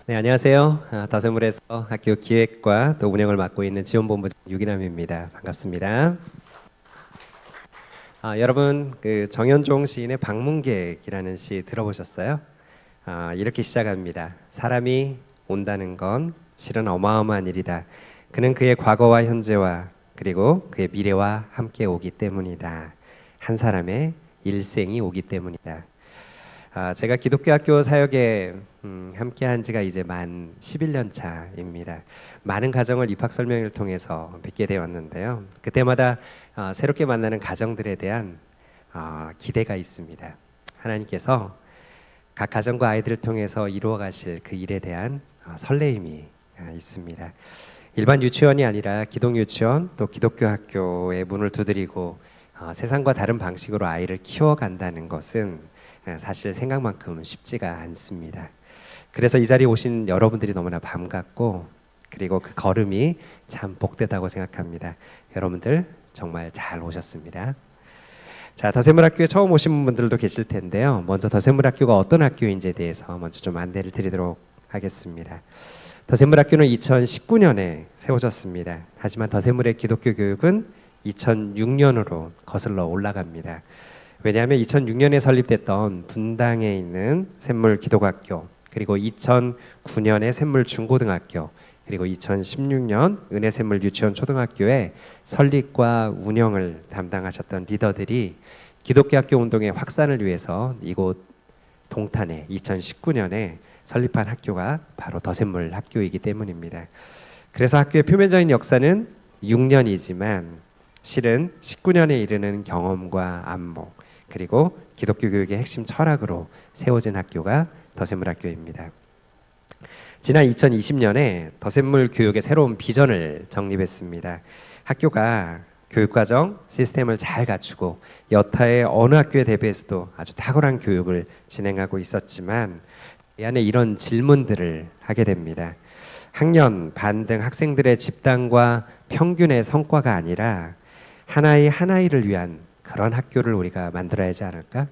네, 안녕하세요. 더세물에서 학교 기획과 또 운영을 맡고 있는 지원본부장 유기남입니다. 반갑습니다. 여러분, 그 정현종 시인의 방문객이라는 시 들어보셨어요? 이렇게 시작합니다. 사람이 온다는 건 실은 어마어마한 일이다. 그는 그의 과거와 현재와 그리고 그의 미래와 함께 오기 때문이다. 한 사람의 일생이 오기 때문이다. 제가 기독교 학교 사역에 함께한 지가 이제 만 11년 차입니다. 많은 가정을 입학 설명회를 통해서 뵙게 되었는데요. 그때마다 새롭게 만나는 가정들에 대한 기대가 있습니다. 하나님께서 각 가정과 아이들을 통해서 이루어 가실 그 일에 대한 설레임이 있습니다. 일반 유치원이 아니라 기독 유치원 또 기독교 학교의 문을 두드리고 세상과 다른 방식으로 아이를 키워간다는 것은 사실 생각만큼 쉽지가 않습니다. 그래서 이 자리에 오신 여러분들이 너무나 반갑고 그리고 그 걸음이 참 복되다고 생각합니다. 여러분들 정말 잘 오셨습니다. 자, 더세물학교에 처음 오신 분들도 계실 텐데요. 먼저 더세물학교가 어떤 학교인지에 대해서 먼저 좀 안내를 드리도록 하겠습니다. 더세물학교는 2019년에 세워졌습니다. 하지만 더세물의 기독교 교육은 2006년으로 거슬러 올라갑니다. 왜냐하면 2006년에 설립됐던 분당에 있는 샘물 기독학교, 그리고 2009년에 샘물 중고등학교, 그리고 2016년 은혜 샘물 유치원 초등학교의 설립과 운영을 담당하셨던 리더들이 기독교 학교 운동의 확산을 위해서 이곳 동탄에 2019년에 설립한 학교가 바로 더샘물 학교이기 때문입니다. 그래서 학교의 표면적인 역사는 6년이지만 실은 19년에 이르는 경험과 안목, 그리고 기독교 교육의 핵심 철학으로 세워진 학교가 더샘물 학교입니다. 지난 2020년에 더샘물 교육의 새로운 비전을 정립했습니다. 학교가 교육과정 시스템을 잘 갖추고 여타의 어느 학교에 대비해서도 아주 탁월한 교육을 진행하고 있었지만 이 안에 이런 질문들을 하게 됩니다. 학년, 반 등 학생들의 집단과 평균의 성과가 아니라 하나의 하나이를 위한 그런 학교를 우리가 만들어야 하지 않을까?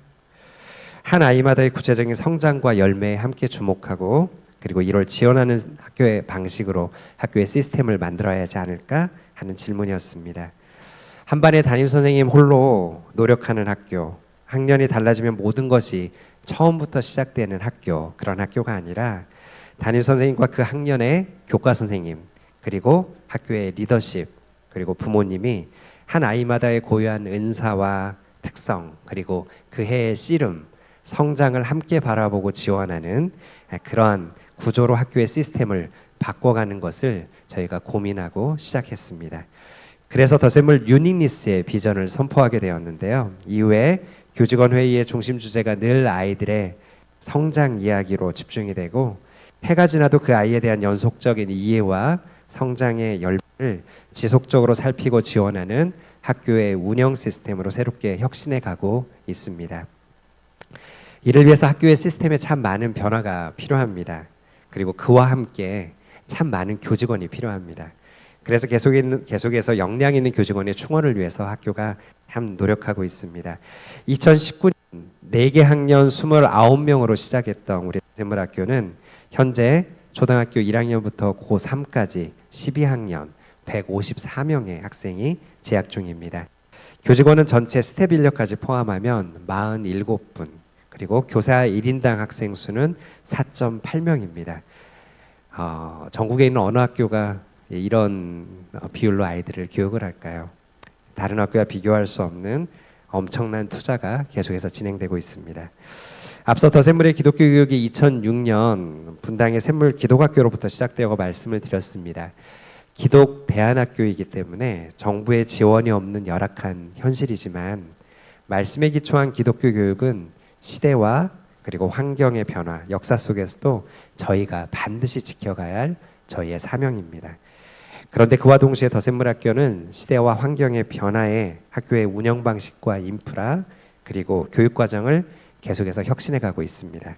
한 아이마다의 구체적인 성장과 열매에 함께 주목하고 그리고 이를 지원하는 학교의 방식으로 학교의 시스템을 만들어야 하지 않을까 하는 질문이었습니다. 한 반의 담임 선생님 홀로 노력하는 학교, 학년이 달라지면 모든 것이 처음부터 시작되는 학교, 그런 학교가 아니라 담임 선생님과 그 학년의 교과 선생님, 그리고 학교의 리더십, 그리고 부모님이 한 아이마다의 고유한 은사와 특성, 그리고 그 해의 씨름, 성장을 함께 바라보고 지원하는 그러한 구조로 학교의 시스템을 바꿔가는 것을 저희가 고민하고 시작했습니다. 그래서 더샘물 유니니스의 비전을 선포하게 되었는데요. 이후에 교직원 회의의 중심 주제가 늘 아이들의 성장 이야기로 집중이 되고 해가 지나도 그 아이에 대한 연속적인 이해와 성장의 열매를 지속적으로 살피고 지원하는 학교의 운영 시스템으로 새롭게 혁신해 가고 있습니다. 이를 위해서 학교의 시스템에 참 많은 변화가 필요합니다. 그리고 그와 함께 참 많은 교직원이 필요합니다. 그래서 계속해서 역량 있는 교직원의 충원을 위해서 학교가 참 노력하고 있습니다. 2019년 4개 학년 29명으로 시작했던 우리 샘물학교는 현재 초등학교 1학년부터 고3까지 12학년 154명의 학생이 재학 중입니다. 교직원은 전체 스텝 인력까지 포함하면 47분, 그리고 교사 1인당 학생 수는 4.8명입니다. 전국에 있는 어느 학교가 이런 비율로 아이들을 교육을 할까요? 다른 학교와 비교할 수 없는 엄청난 투자가 계속해서 진행되고 있습니다. 앞서 더샘물의 기독교 교육이 2006년 분당의 샘물 기독학교로부터 시작되고 말씀을 드렸습니다. 기독 대안학교이기 때문에 정부의 지원이 없는 열악한 현실이지만 말씀에 기초한 기독교 교육은 시대와 그리고 환경의 변화, 역사 속에서도 저희가 반드시 지켜가야 할 저희의 사명입니다. 그런데 그와 동시에 더샘물학교는 시대와 환경의 변화에 학교의 운영 방식과 인프라 그리고 교육 과정을 계속해서 혁신해 가고 있습니다.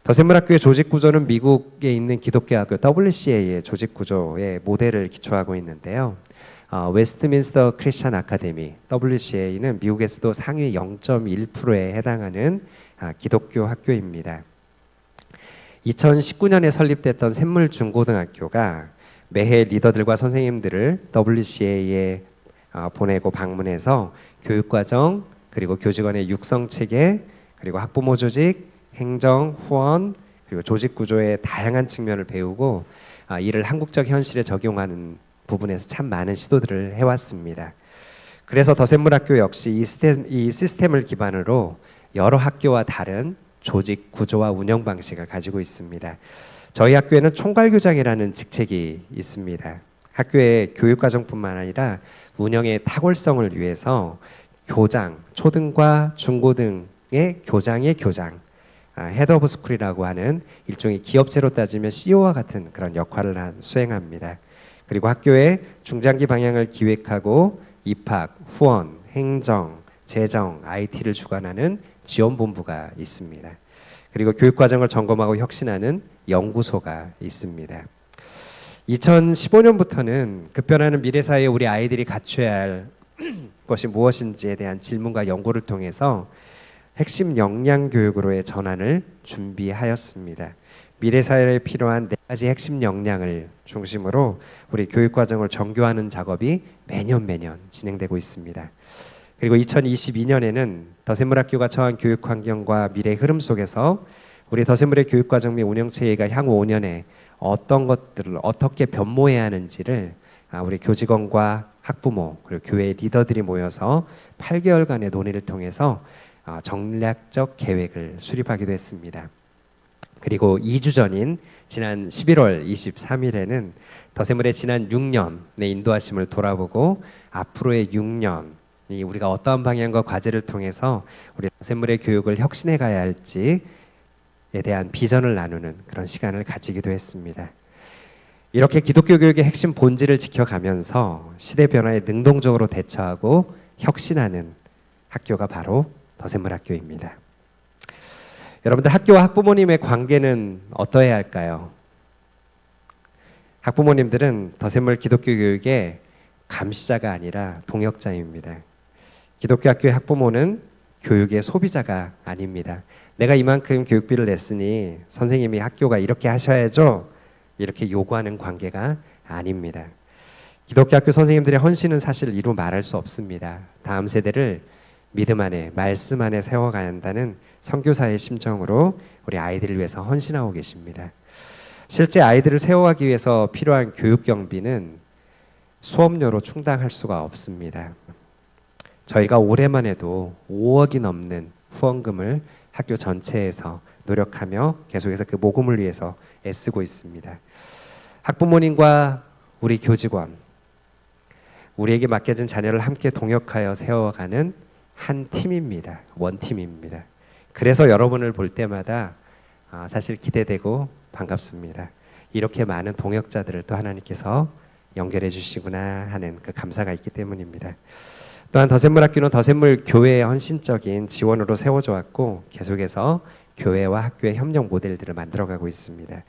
더샘물학교의 조직 구조는 미국에 있는 기독교 학교 WCA의 조직 구조의 모델을 기초하고 있는데요. 웨스트민스터 크리스천 아카데미 WCA는 미국에서도 상위 0.1%에 해당하는 기독교 학교입니다. 2019년에 설립됐던 샘물중고등학교가 매해 리더들과 선생님들을 WCA에 보내고 방문해서 교육과정 그리고 교직원의 육성 체계 그리고 학부모 조직, 행정, 후원 그리고 조직 구조의 다양한 측면을 배우고 이를 한국적 현실에 적용하는 부분에서 참 많은 시도들을 해왔습니다. 그래서 더샘물학교 역시 이 시스템을 기반으로 여러 학교와 다른 조직 구조와 운영 방식을 가지고 있습니다. 저희 학교에는 총괄교장이라는 직책이 있습니다. 학교의 교육과정뿐만 아니라 운영의 탁월성을 위해서 교장, 초등과 중고등의 교장의 교장, 헤드 오브 스쿨이라고 하는 일종의 기업체로 따지면 CEO와 같은 그런 역할을 수행합니다. 그리고 학교의 중장기 방향을 기획하고 입학, 후원, 행정, 재정, IT를 주관하는 지원본부가 있습니다. 그리고 교육과정을 점검하고 혁신하는 연구소가 있습니다. 2015년부터는 급변하는 미래 사회에 우리 아이들이 갖춰야 할 것이 무엇인지에 대한 질문과 연구를 통해서 핵심 역량 교육으로의 전환을 준비하였습니다. 미래 사회에 필요한 4가지 핵심 역량을 중심으로 우리 교육 과정을 정교화하는 작업이 매년 진행되고 있습니다. 그리고 2022년에는 더샘물학교가 처한 교육 환경과 미래 흐름 속에서 우리 더샘물의 교육 과정 및 운영 체계가 향후 5년에 어떤 것들을 어떻게 변모해야 하는지를 우리 교직원과 학부모 그리고 교회 리더들이 모여서 8개월간의 논의를 통해서 전략적 계획을 수립하기도 했습니다. 그리고 2주 전인 지난 11월 23일에는 더샘물의 지난 6년의 인도하심을 돌아보고 앞으로의 6년이 우리가 어떠한 방향과 과제를 통해서 우리 더샘물의 교육을 혁신해 가야 할지에 대한 비전을 나누는 그런 시간을 가지기도 했습니다. 이렇게 기독교 교육의 핵심 본질을 지켜가면서 시대 변화에 능동적으로 대처하고 혁신하는 학교가 바로 더샘물학교입니다. 여러분들 학교와 학부모님의 관계는 어떠해야 할까요? 학부모님들은 더샘물 기독교 교육의 감시자가 아니라 동역자입니다. 기독교 학교의 학부모는 교육의 소비자가 아닙니다. 내가 이만큼 교육비를 냈으니 선생님이 학교가 이렇게 하셔야죠. 이렇게 요구하는 관계가 아닙니다. 기독교 학교 선생님들의 헌신은 사실 이루 말할 수 없습니다. 다음 세대를 믿음 안에 말씀 안에 세워가야 한다는 선교사의 심정으로 우리 아이들을 위해서 헌신하고 계십니다. 실제 아이들을 세워가기 위해서 필요한 교육 경비는 수업료로 충당할 수가 없습니다. 저희가 올해만 해도 5억이 넘는 후원금을 학교 전체에서 노력하며 계속해서 그 모금을 위해서 애쓰고 있습니다. 학부모님과 우리 교직원, 우리에게 맡겨진 자녀를 함께 동역하여 세워가는 한 팀입니다. 원팀입니다. 그래서 여러분을 볼 때마다 사실 기대되고 반갑습니다. 이렇게 많은 동역자들을 또 하나님께서 연결해 주시구나 하는 그 감사가 있기 때문입니다. 또한 더샘물학교는 더샘물 교회의 헌신적인 지원으로 세워져 왔고 계속해서 교회와 학교의 협력 모델들을 만들어가고 있습니다.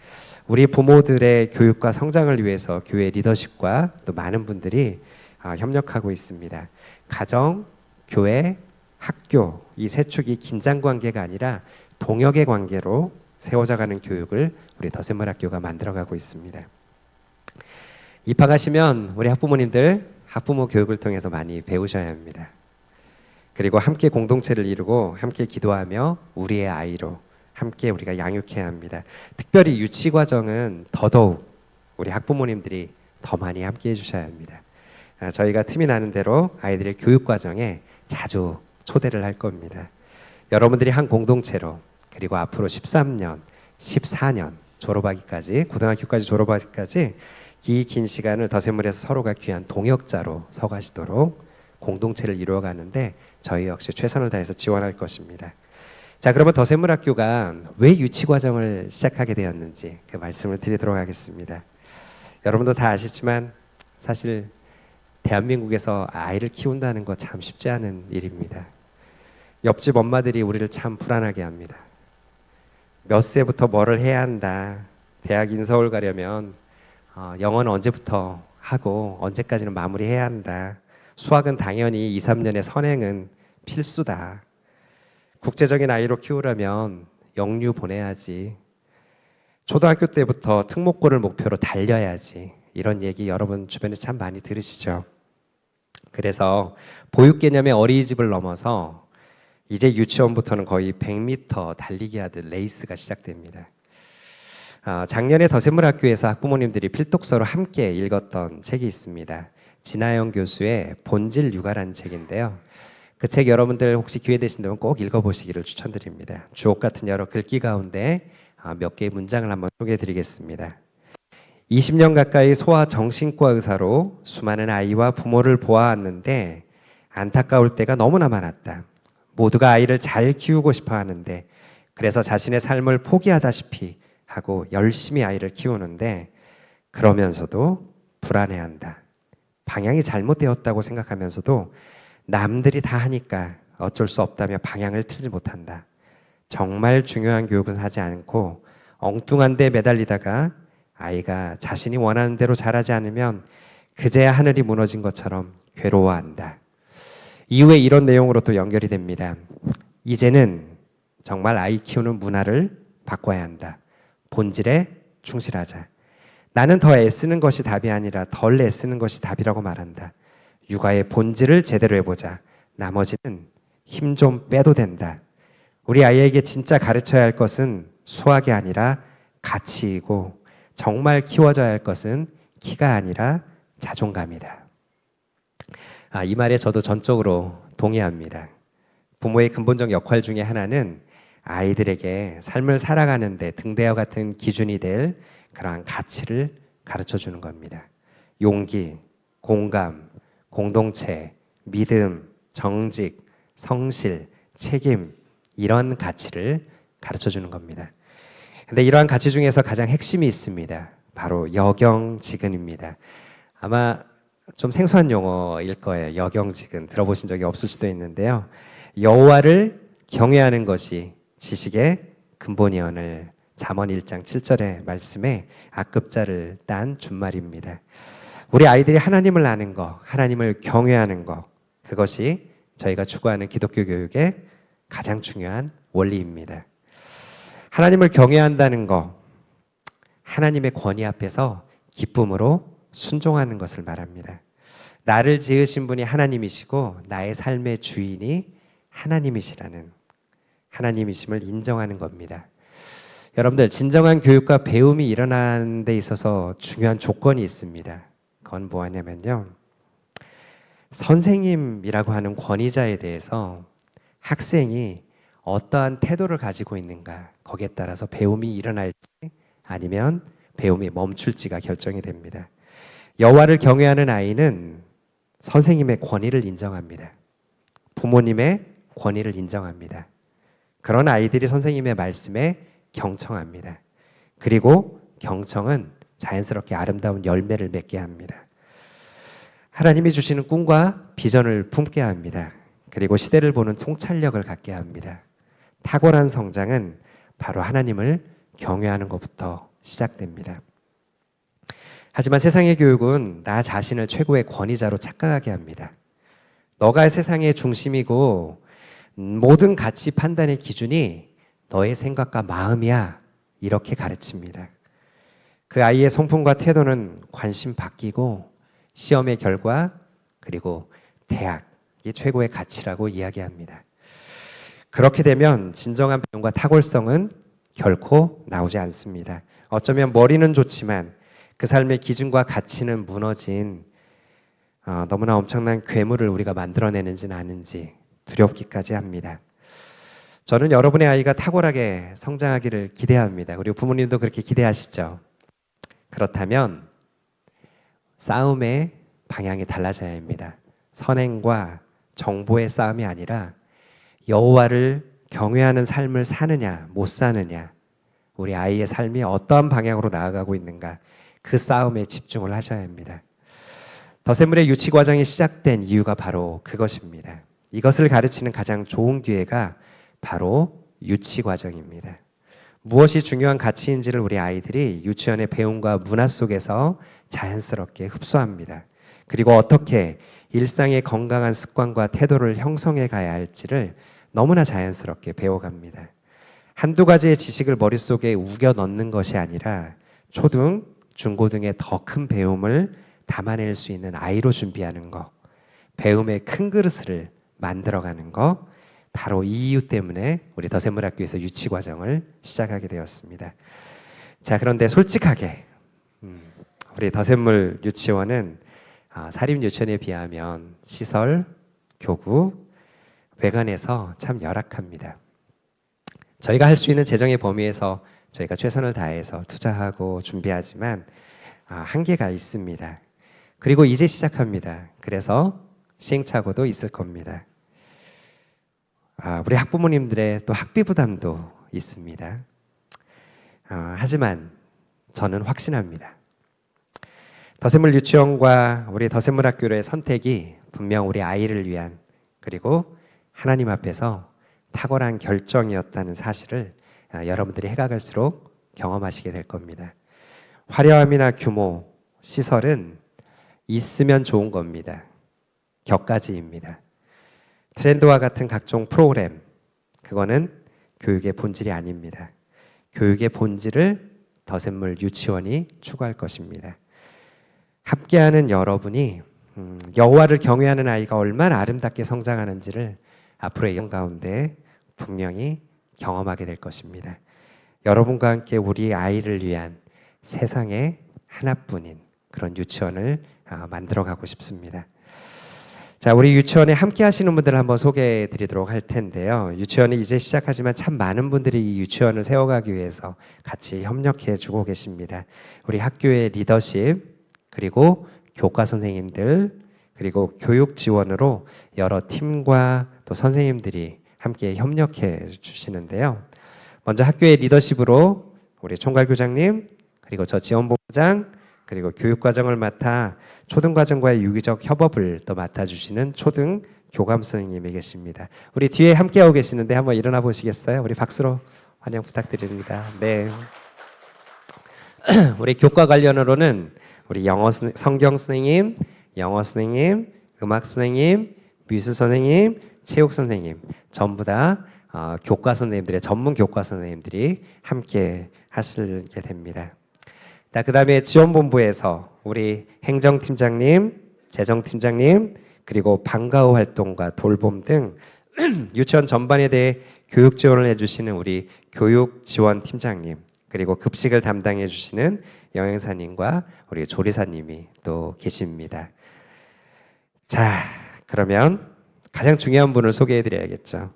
우리 부모들의 교육과 성장을 위해서 교회 리더십과 또 많은 분들이 협력하고 있습니다. 가정, 교회, 학교 이 세 축이 긴장 관계가 아니라 동역의 관계로 세워져가는 교육을 우리 더샘물학교가 만들어가고 있습니다. 입학하시면 우리 학부모님들 학부모 교육을 통해서 많이 배우셔야 합니다. 그리고 함께 공동체를 이루고 함께 기도하며 우리의 아이로 함께 우리가 양육해야 합니다. 특별히 유치 과정은 더더욱 우리 학부모님들이 더 많이 함께 해주셔야 합니다. 저희가 틈이 나는 대로 아이들의 교육 과정에 자주 초대를 할 겁니다. 여러분들이 한 공동체로 그리고 앞으로 13년, 14년 졸업하기까지 고등학교까지 졸업하기까지 이 긴 시간을 더샘물에서 서로가 귀한 동역자로 서가시도록 공동체를 이루어가는데 저희 역시 최선을 다해서 지원할 것입니다. 자, 그러면 더샘물학교가 왜 유치 과정을 시작하게 되었는지 그 말씀을 드리도록 하겠습니다. 여러분도 다 아시지만 사실 대한민국에서 아이를 키운다는 거 참 쉽지 않은 일입니다. 옆집 엄마들이 우리를 참 불안하게 합니다. 몇 세부터 뭐를 해야 한다. 대학 인서울 가려면 영어는 언제부터 하고 언제까지는 마무리해야 한다. 수학은 당연히 2, 3년의 선행은 필수다. 국제적인 아이로 키우려면 영유 보내야지. 초등학교 때부터 특목고를 목표로 달려야지. 이런 얘기 여러분 주변에 참 많이 들으시죠. 그래서 보육 개념의 어린이집을 넘어서 이제 유치원부터는 거의 100m 달리기 하듯 레이스가 시작됩니다. 작년에 더샘물학교에서 학부모님들이 필독서로 함께 읽었던 책이 있습니다. 진아영 교수의 본질 육아라는 책인데요. 그 책 여러분들 혹시 기회 되신다면 꼭 읽어보시기를 추천드립니다. 주옥 같은 여러 글귀 가운데 몇 개의 문장을 한번 소개해드리겠습니다. 20년 가까이 소아 정신과 의사로 수많은 아이와 부모를 보아왔는데 안타까울 때가 너무나 많았다. 모두가 아이를 잘 키우고 싶어 하는데 그래서 자신의 삶을 포기하다시피 하고 열심히 아이를 키우는데 그러면서도 불안해한다. 방향이 잘못되었다고 생각하면서도 남들이 다 하니까 어쩔 수 없다며 방향을 틀지 못한다. 정말 중요한 교육은 하지 않고 엉뚱한 데 매달리다가 아이가 자신이 원하는 대로 자라지 않으면 그제야 하늘이 무너진 것처럼 괴로워한다. 이후에 이런 내용으로 또 연결이 됩니다. 이제는 정말 아이 키우는 문화를 바꿔야 한다. 본질에 충실하자. 나는 더 애쓰는 것이 답이 아니라 덜 애쓰는 것이 답이라고 말한다. 육아의 본질을 제대로 해보자. 나머지는 힘 좀 빼도 된다. 우리 아이에게 진짜 가르쳐야 할 것은 수학이 아니라 가치이고 정말 키워줘야 할 것은 키가 아니라 자존감이다. 이 말에 저도 전적으로 동의합니다. 부모의 근본적 역할 중에 하나는 아이들에게 삶을 살아가는 데 등대와 같은 기준이 될 그러한 가치를 가르쳐 주는 겁니다. 용기, 공감, 공동체, 믿음, 정직, 성실, 책임 이런 가치를 가르쳐 주는 겁니다. 근데 이러한 가치 중에서 가장 핵심이 있습니다. 바로 여경지근입니다. 아마 좀 생소한 용어일 거예요. 여경지근 들어보신 적이 없을 수도 있는데요. 여호와를 경외하는 것이 지식의 근본이언을 잠언 1장 7절의 말씀에 앞글자를 딴 준말입니다. 우리 아이들이 하나님을 아는 것, 하나님을 경외하는 것, 그것이 저희가 추구하는 기독교 교육의 가장 중요한 원리입니다. 하나님을 경외한다는 것, 하나님의 권위 앞에서 기쁨으로 순종하는 것을 말합니다. 나를 지으신 분이 하나님이시고 나의 삶의 주인이 하나님이시라는 하나님이심을 인정하는 겁니다. 여러분들 진정한 교육과 배움이 일어나는 데 있어서 중요한 조건이 있습니다. 그건 뭐냐면요. 선생님이라고 하는 권위자에 대해서 학생이 어떠한 태도를 가지고 있는가 거기에 따라서 배움이 일어날지 아니면 배움이 멈출지가 결정이 됩니다. 여호와를 경외하는 아이는 선생님의 권위를 인정합니다. 부모님의 권위를 인정합니다. 그런 아이들이 선생님의 말씀에 경청합니다. 그리고 경청은 자연스럽게 아름다운 열매를 맺게 합니다. 하나님이 주시는 꿈과 비전을 품게 합니다. 그리고 시대를 보는 통찰력을 갖게 합니다. 탁월한 성장은 바로 하나님을 경외하는 것부터 시작됩니다. 하지만 세상의 교육은 나 자신을 최고의 권위자로 착각하게 합니다. 너가 세상의 중심이고 모든 가치 판단의 기준이 너의 생각과 마음이야 이렇게 가르칩니다. 그 아이의 성품과 태도는 관심 바뀌고 시험의 결과 그리고 대학이 최고의 가치라고 이야기합니다. 그렇게 되면 진정한 배움과 탁월성은 결코 나오지 않습니다. 어쩌면 머리는 좋지만 그 삶의 기준과 가치는 무너진 너무나 엄청난 괴물을 우리가 만들어내는지는 아는지 두렵기까지 합니다. 저는 여러분의 아이가 탁월하게 성장하기를 기대합니다. 그리고 부모님도 그렇게 기대하시죠. 그렇다면 싸움의 방향이 달라져야 합니다. 선행과 정보의 싸움이 아니라 여호와를 경외하는 삶을 사느냐 못 사느냐 우리 아이의 삶이 어떠한 방향으로 나아가고 있는가 그 싸움에 집중을 하셔야 합니다. 더샘물의 유치 과정이 시작된 이유가 바로 그것입니다. 이것을 가르치는 가장 좋은 기회가 바로 유치 과정입니다. 무엇이 중요한 가치인지를 우리 아이들이 유치원의 배움과 문화 속에서 자연스럽게 흡수합니다. 그리고 어떻게 일상의 건강한 습관과 태도를 형성해 가야 할지를 너무나 자연스럽게 배워갑니다. 한두 가지의 지식을 머릿속에 우겨 넣는 것이 아니라 초등, 중고등의 더 큰 배움을 담아낼 수 있는 아이로 준비하는 것, 배움의 큰 그릇을 만들어가는 것, 바로 이 이유 때문에 우리 더샘물학교에서 유치 과정을 시작하게 되었습니다. 자, 그런데 솔직하게 우리 더샘물 유치원은 사립 유치원에 비하면 시설, 교구, 외관에서 참 열악합니다. 저희가 할 수 있는 재정의 범위에서 저희가 최선을 다해서 투자하고 준비하지만 한계가 있습니다. 그리고 이제 시작합니다. 그래서 시행착오도 있을 겁니다. 우리 학부모님들의 또 학비 부담도 있습니다. 하지만 저는 확신합니다. 더샘물 유치원과 우리 더샘물 학교의 선택이 분명 우리 아이를 위한 그리고 하나님 앞에서 탁월한 결정이었다는 사실을 여러분들이 해가 갈수록 경험하시게 될 겁니다. 화려함이나 규모, 시설은 있으면 좋은 겁니다. 격가지입니다. 트렌드와 같은 각종 프로그램, 그거는 교육의 본질이 아닙니다. 교육의 본질을 더샘물 유치원이 추구할 것입니다. 함께하는 여러분이 여호와를 경외하는 아이가 얼마나 아름답게 성장하는지를 앞으로의 영 가운데 분명히 경험하게 될 것입니다. 여러분과 함께 우리 아이를 위한 세상에 하나뿐인 그런 유치원을 만들어가고 싶습니다. 자, 우리 유치원에 함께 하시는 분들 한번 소개해 드리도록 할 텐데요. 유치원이 이제 시작하지만 참 많은 분들이 이 유치원을 세워가기 위해서 같이 협력해 주고 계십니다. 우리 학교의 리더십, 그리고 교과 선생님들, 그리고 교육 지원으로 여러 팀과 또 선생님들이 함께 협력해 주시는데요. 먼저 학교의 리더십으로 우리 총괄교장님, 그리고 저 지원본부장, 그리고 교육과정을 맡아 초등과정과의 유기적 협업을 또 맡아주시는 초등 교감 선생님이 계십니다. 우리 뒤에 함께하고 계시는데 한번 일어나 보시겠어요? 우리 박수로 환영 부탁드립니다. 네. 우리 교과 관련으로는 우리 성경 선생님, 영어 선생님, 음악 선생님, 미술 선생님, 체육 선생님 전부 다 교과 선생님들의 전문 교과 선생님들이 함께 하시게 됩니다. 그 다음에 지원본부에서 우리 행정팀장님, 재정팀장님, 그리고 방과후 활동과 돌봄 등 유치원 전반에 대해 교육 지원을 해주시는 우리 교육지원팀장님, 그리고 급식을 담당해 주시는 영양사님과 우리 조리사님이 또 계십니다. 자, 그러면 가장 중요한 분을 소개해 드려야겠죠.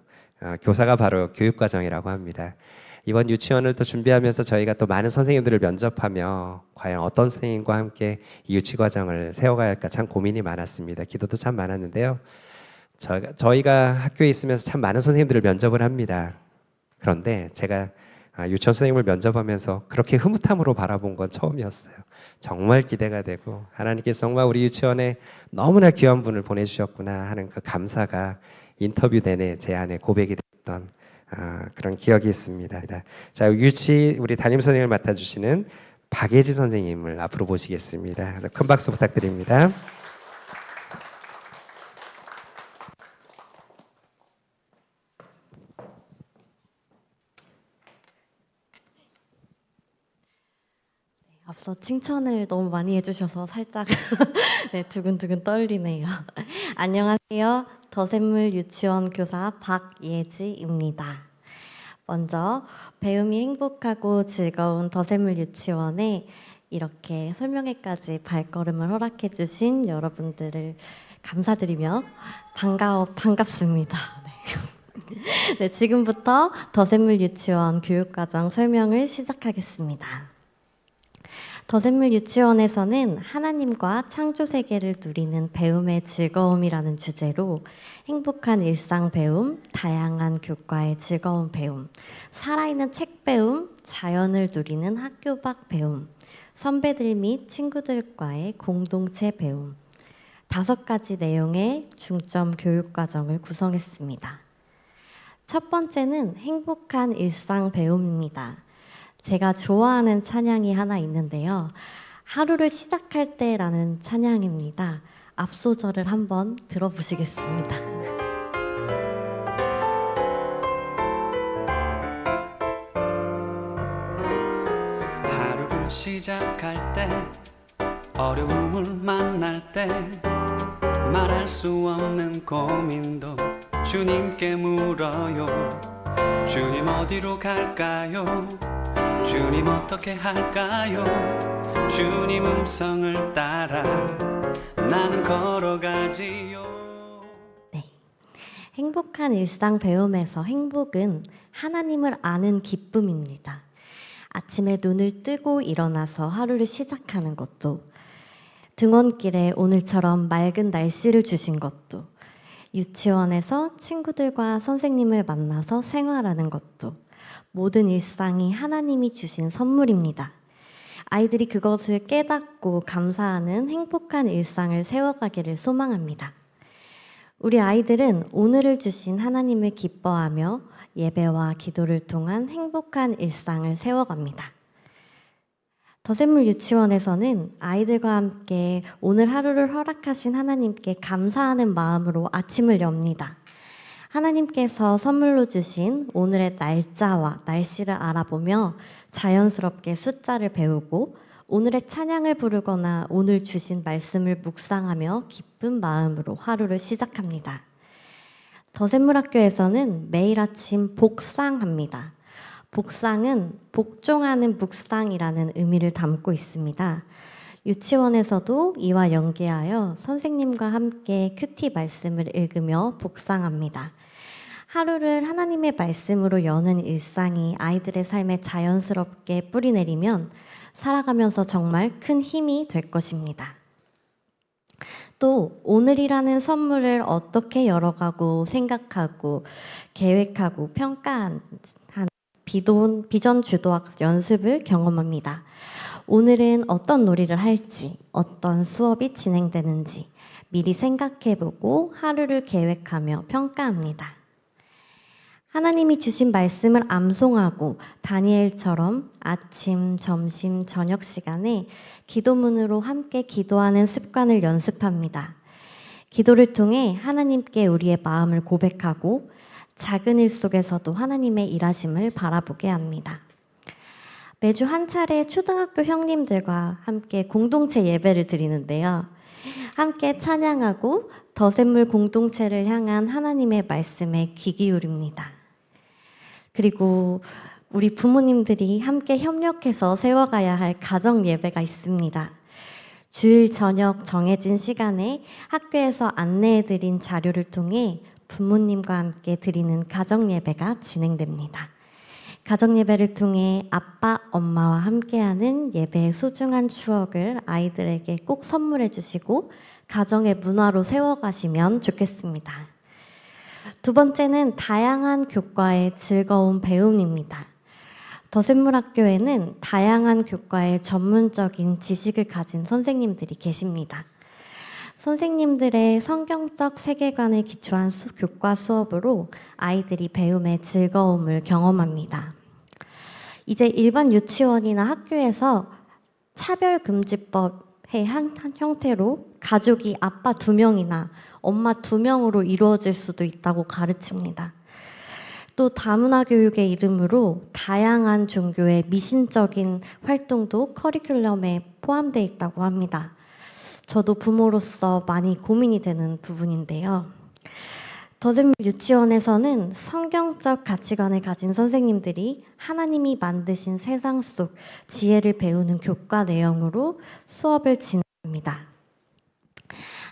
교사가 바로 교육과정이라고 합니다. 이번 유치원을 또 준비하면서 저희가 또 많은 선생님들을 면접하며 과연 어떤 선생님과 함께 이 유치과정을 세워가야 할까 참 고민이 많았습니다. 기도도 참 많았는데요. 저희가 학교에 있으면서 참 많은 선생님들을 면접을 합니다. 그런데 제가 유치원 선생님을 면접하면서 그렇게 흐뭇함으로 바라본 건 처음이었어요. 정말 기대가 되고 하나님께서 정말 우리 유치원에 너무나 귀한 분을 보내주셨구나 하는 그 감사가 인터뷰 내내 제 안에 고백이 됐던 그런 기억이 있습니다. 자, 유치 우리 담임 선생님을 맡아주시는 박예지 선생님을 앞으로 모시겠습니다. 큰 박수 부탁드립니다. 앞서 칭찬을 너무 많이 해주셔서 살짝 네, 두근두근 떨리네요. 안녕하세요. 더샘물 유치원 교사 박예지입니다. 먼저 배움이 행복하고 즐거운 더샘물 유치원에 이렇게 설명회까지 발걸음을 허락해 주신 여러분들을 감사드리며 반갑습니다. 네. 네, 지금부터 더샘물 유치원 교육과정 설명을 시작하겠습니다. 더샘물 유치원에서는 하나님과 창조 세계를 누리는 배움의 즐거움이라는 주제로 행복한 일상 배움, 다양한 교과의 즐거운 배움, 살아있는 책 배움, 자연을 누리는 학교 밖 배움, 선배들 및 친구들과의 공동체 배움, 5가지 내용의 중점 교육 과정을 구성했습니다. 첫 번째는 행복한 일상 배움입니다. 제가 좋아하는 찬양이 하나 있는데요. 하루를 시작할 때라는 찬양입니다. 앞소절을 한번 들어보시겠습니다. 시작할 때 어려움을 만날 때 말할 수 없는 고민도 주님께 물어요. 주님 어디로 갈까요? 주님 어떻게 할까요? 주님 음성을 따라 나는 걸어가지요. 네. 행복한 일상 배움에서 행복은 하나님을 아는 기쁨입니다. 아침에 눈을 뜨고 일어나서 하루를 시작하는 것도, 등원길에 오늘처럼 맑은 날씨를 주신 것도, 유치원에서 친구들과 선생님을 만나서 생활하는 것도, 모든 일상이 하나님이 주신 선물입니다. 아이들이 그것을 깨닫고 감사하는 행복한 일상을 세워가기를 소망합니다. 우리 아이들은 오늘을 주신 하나님을 기뻐하며 예배와 기도를 통한 행복한 일상을 세워갑니다. 더샘물 유치원에서는 아이들과 함께 오늘 하루를 허락하신 하나님께 감사하는 마음으로 아침을 엽니다. 하나님께서 선물로 주신 오늘의 날짜와 날씨를 알아보며 자연스럽게 숫자를 배우고 오늘의 찬양을 부르거나 오늘 주신 말씀을 묵상하며 기쁜 마음으로 하루를 시작합니다. 더샘물학교에서는 매일 아침 복상합니다. 복상은 복종하는 묵상이라는 의미를 담고 있습니다. 유치원에서도 이와 연계하여 선생님과 함께 큐티 말씀을 읽으며 복상합니다. 하루를 하나님의 말씀으로 여는 일상이 아이들의 삶에 자연스럽게 뿌리내리면 살아가면서 정말 큰 힘이 될 것입니다. 또 오늘이라는 선물을 어떻게 열어가고 생각하고 계획하고 평가한 비전 주도학 연습을 경험합니다. 오늘은 어떤 놀이를 할지, 어떤 수업이 진행되는지 미리 생각해보고 하루를 계획하며 평가합니다. 하나님이 주신 말씀을 암송하고 다니엘처럼 아침, 점심, 저녁 시간에 기도문으로 함께 기도하는 습관을 연습합니다. 기도를 통해 하나님께 우리의 마음을 고백하고 작은 일 속에서도 하나님의 일하심을 바라보게 합니다. 매주 한 차례 초등학교 형님들과 함께 공동체 예배를 드리는데요. 함께 찬양하고 더샘물 공동체를 향한 하나님의 말씀에 귀 기울입니다. 그리고 우리 부모님들이 함께 협력해서 세워가야 할 가정 예배가 있습니다. 주일 저녁 정해진 시간에 학교에서 안내해드린 자료를 통해 부모님과 함께 드리는 가정 예배가 진행됩니다. 가정 예배를 통해 아빠, 엄마와 함께하는 예배의 소중한 추억을 아이들에게 꼭 선물해 주시고 가정의 문화로 세워가시면 좋겠습니다. 두 번째는 다양한 교과의 즐거운 배움입니다. 더샘물학교에는 다양한 교과의 전문적인 지식을 가진 선생님들이 계십니다. 선생님들의 성경적 세계관을 기초한 교과 수업으로 아이들이 배움의 즐거움을 경험합니다. 이제 일반 유치원이나 학교에서 차별금지법의 한 형태로 가족이 아빠 2명이나 엄마 2명으로 이루어질 수도 있다고 가르칩니다. 또 다문화 교육의 이름으로 다양한 종교의 미신적인 활동도 커리큘럼에 포함되어 있다고 합니다. 저도 부모로서 많이 고민이 되는 부분인데요. 더샘물 유치원에서는 성경적 가치관을 가진 선생님들이 하나님이 만드신 세상 속 지혜를 배우는 교과 내용으로 수업을 진행합니다.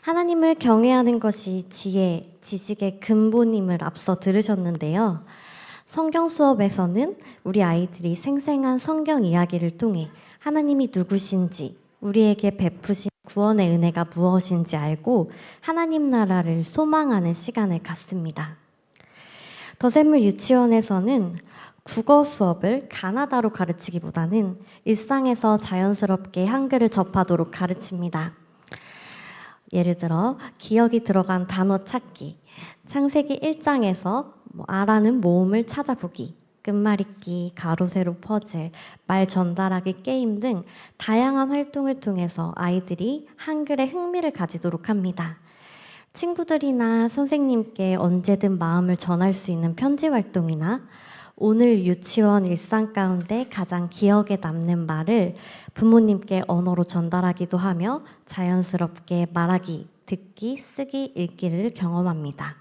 하나님을 경외하는 것이 지혜, 지식의 근본임을 앞서 들으셨는데요. 성경 수업에서는 우리 아이들이 생생한 성경 이야기를 통해 하나님이 누구신지, 우리에게 베푸신 구원의 은혜가 무엇인지 알고 하나님 나라를 소망하는 시간을 갖습니다. 더샘물 유치원에서는 국어 수업을 가나다로 가르치기보다는 일상에서 자연스럽게 한글을 접하도록 가르칩니다. 예를 들어 기억이 들어간 단어 찾기, 창세기 1장에서 아라는 모음을 찾아보기, 끝말잇기, 가로 세로 퍼즐, 말 전달하기 게임 등 다양한 활동을 통해서 아이들이 한글에 흥미를 가지도록 합니다. 친구들이나 선생님께 언제든 마음을 전할 수 있는 편지 활동이나 오늘 유치원 일상 가운데 가장 기억에 남는 말을 부모님께 언어로 전달하기도 하며 자연스럽게 말하기, 듣기, 쓰기, 읽기를 경험합니다.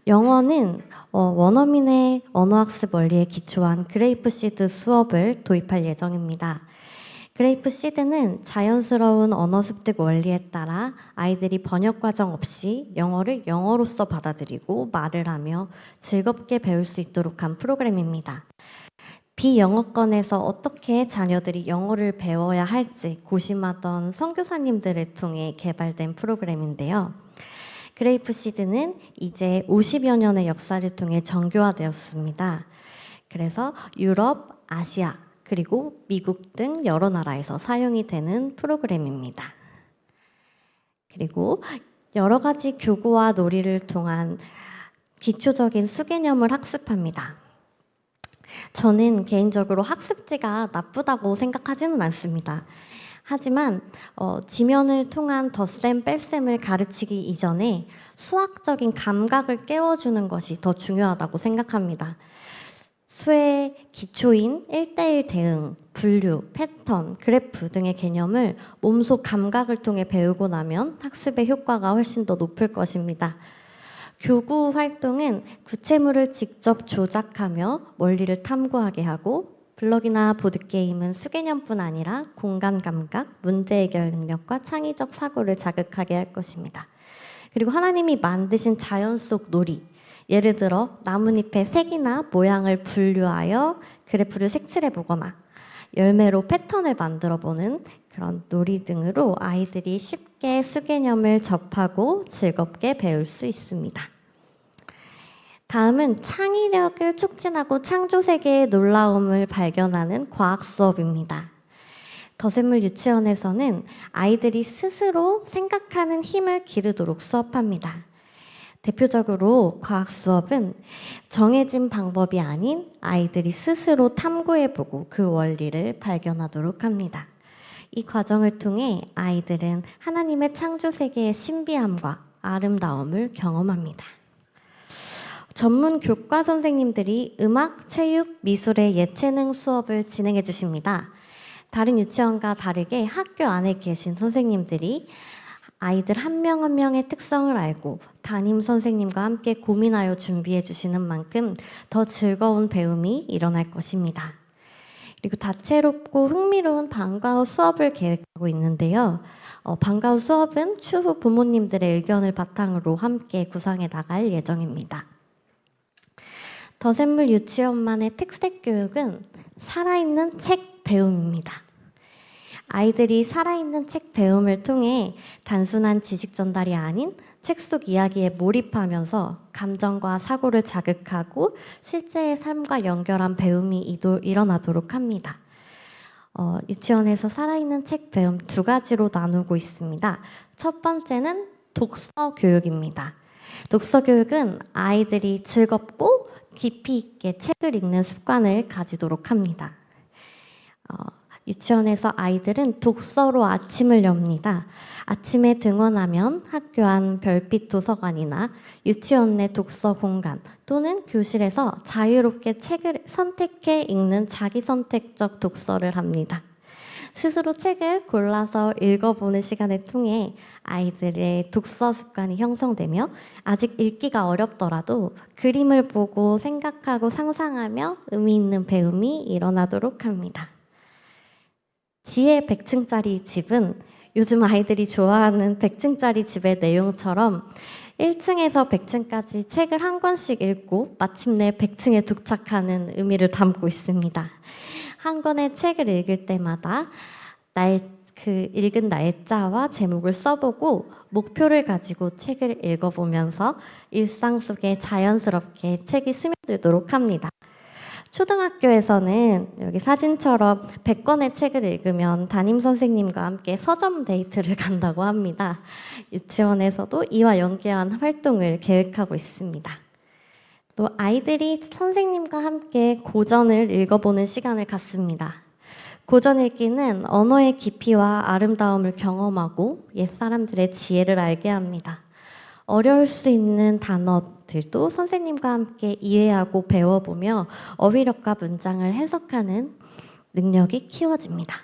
영어는 원어민의 언어학습 원리에 기초한 그레이프시드 수업을 도입할 예정입니다. 그레이프시드는 자연스러운 언어 습득 원리에 따라 아이들이 번역 과정 없이 영어를 영어로서 받아들이고 말을 하며 즐겁게 배울 수 있도록 한 프로그램입니다. 비영어권에서 어떻게 자녀들이 영어를 배워야 할지 고심하던 선교사님들을 통해 개발된 프로그램인데요. 그레이프시드는 이제 50여 년의 역사를 통해 정교화되었습니다. 그래서 유럽, 아시아, 그리고 미국 등 여러 나라에서 사용이 되는 프로그램입니다. 그리고 여러 가지 교구와 놀이를 통한 기초적인 수개념을 학습합니다. 저는 개인적으로 학습지가 나쁘다고 생각하지는 않습니다. 하지만 지면을 통한 덧셈, 뺄셈을 가르치기 이전에 수학적인 감각을 깨워주는 것이 더 중요하다고 생각합니다. 수의 기초인 1:1 대응, 분류, 패턴, 그래프 등의 개념을 몸소 감각을 통해 배우고 나면 학습의 효과가 훨씬 더 높을 것입니다. 교구 활동은 구체물을 직접 조작하며 원리를 탐구하게 하고 블록이나 보드게임은 수개념뿐 아니라 공간 감각, 문제 해결 능력과 창의적 사고를 자극하게 할 것입니다. 그리고 하나님이 만드신 자연 속 놀이, 예를 들어 나뭇잎의 색이나 모양을 분류하여 그래프를 색칠해 보거나 열매로 패턴을 만들어 보는 그런 놀이 등으로 아이들이 쉽게 수개념을 접하고 즐겁게 배울 수 있습니다. 다음은 창의력을 촉진하고 창조 세계의 놀라움을 발견하는 과학 수업입니다. 더샘물 유치원에서는 아이들이 스스로 생각하는 힘을 기르도록 수업합니다. 대표적으로 과학 수업은 정해진 방법이 아닌 아이들이 스스로 탐구해보고 그 원리를 발견하도록 합니다. 이 과정을 통해 아이들은 하나님의 창조 세계의 신비함과 아름다움을 경험합니다. 전문 교과 선생님들이 음악, 체육, 미술의 예체능 수업을 진행해 주십니다. 다른 유치원과 다르게 학교 안에 계신 선생님들이 아이들 한 명 한 명의 특성을 알고 담임 선생님과 함께 고민하여 준비해 주시는 만큼 더 즐거운 배움이 일어날 것입니다. 그리고 다채롭고 흥미로운 방과 후 수업을 계획하고 있는데요. 방과 후 수업은 추후 부모님들의 의견을 바탕으로 함께 구상해 나갈 예정입니다. 더샘물 유치원만의 특색 교육은 살아있는 책 배움입니다. 아이들이 살아있는 책 배움을 통해 단순한 지식 전달이 아닌 책 속 이야기에 몰입하면서 감정과 사고를 자극하고 실제의 삶과 연결한 배움이 일어나도록 합니다. 유치원에서 살아있는 책 배움 2가지로 나누고 있습니다. 첫 번째는 독서 교육입니다. 독서 교육은 아이들이 즐겁고 깊이 있게 책을 읽는 습관을 가지도록 합니다. 유치원에서 아이들은 독서로 아침을 엽니다. 아침에 등원하면 학교 안 별빛 도서관이나 유치원 내 독서 공간 또는 교실에서 자유롭게 책을 선택해 읽는 자기 선택적 독서를 합니다. 스스로 책을 골라서 읽어보는 시간을 통해 아이들의 독서 습관이 형성되며 아직 읽기가 어렵더라도 그림을 보고 생각하고 상상하며 의미 있는 배움이 일어나도록 합니다. 지혜 100층짜리 집은 요즘 아이들이 좋아하는 100층짜리 집의 내용처럼 1층에서 100층까지 책을 한 권씩 읽고 마침내 100층에 도착하는 의미를 담고 있습니다. 한 권의 책을 읽을 때마다 그 읽은 날짜와 제목을 써보고 목표를 가지고 책을 읽어보면서 일상 속에 자연스럽게 책이 스며들도록 합니다. 초등학교에서는 여기 사진처럼 100권의 책을 읽으면 담임 선생님과 함께 서점 데이트를 간다고 합니다. 유치원에서도 이와 연계한 활동을 계획하고 있습니다. 또 아이들이 선생님과 함께 고전을 읽어보는 시간을 갖습니다. 고전 읽기는 언어의 깊이와 아름다움을 경험하고 옛사람들의 지혜를 알게 합니다. 어려울 수 있는 단어들도 선생님과 함께 이해하고 배워보며 어휘력과 문장을 해석하는 능력이 키워집니다.